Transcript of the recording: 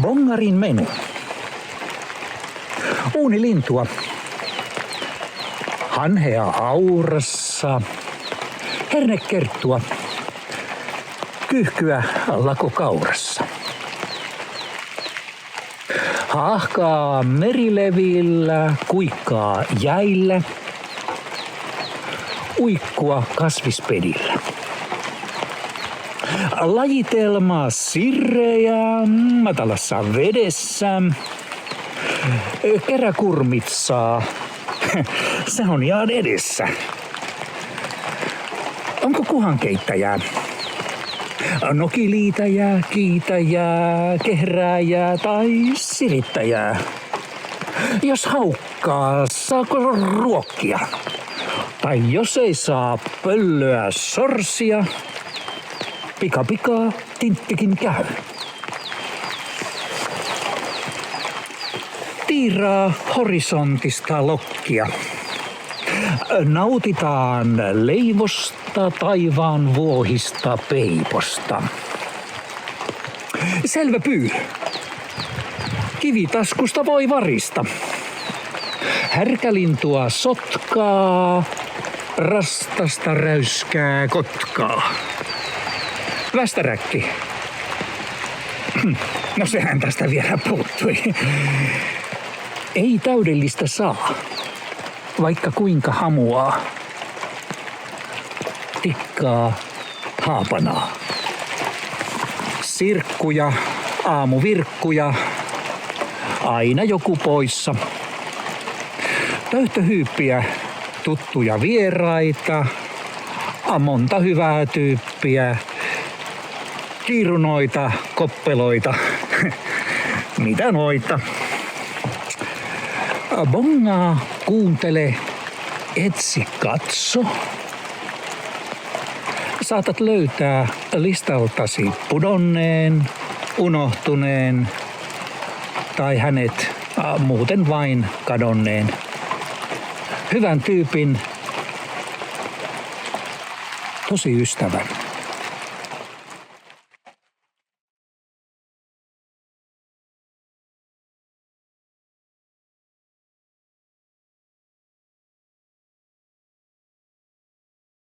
Bongarin menu. Uunilintua. Hanhea aurassa. Hernekerttua. Kyyhkyä lakokaurassa. Haahkaa merilevillä, kuikkaa jäillä. Uikkua kasvispedillä. Lajitelmaa sirrejä matalassa vedessä. Keräkurmitsaa. Se on ihan edessä. Onko kuhankeittäjää? Nokiliitäjää, kiitäjää, kehrääjää tai silittäjää? Jos haukkaa, saako ruokkia? Tai jos ei saa pöllöä sorsia, pika tinttikin käy. Tiiraa horisontista lokkia. Nautitaan leivosta taivaan vuohista peiposta. Selvä pyy. Kivitaskusta voi varista. Härkälintua sotkaa, rastasta räyskää kotkaa. Västäräkki. No sehän tästä vielä puuttui. Ei täydellistä saa, vaikka kuinka hamuaa. Tikkaa, haapanaa. Sirkkuja, aamuvirkkuja, aina joku poissa. Töyhtöhyyppiä, tuttuja vieraita, monta hyvää tyyppiä. Kiirunoita, koppeloita, mitä noita. Bongaa, kuuntele, etsi, katso. Saatat löytää listaltasi pudonneen, unohtuneen tai hänet muuten vain kadonneen. Hyvän tyypin, tosi ystävän.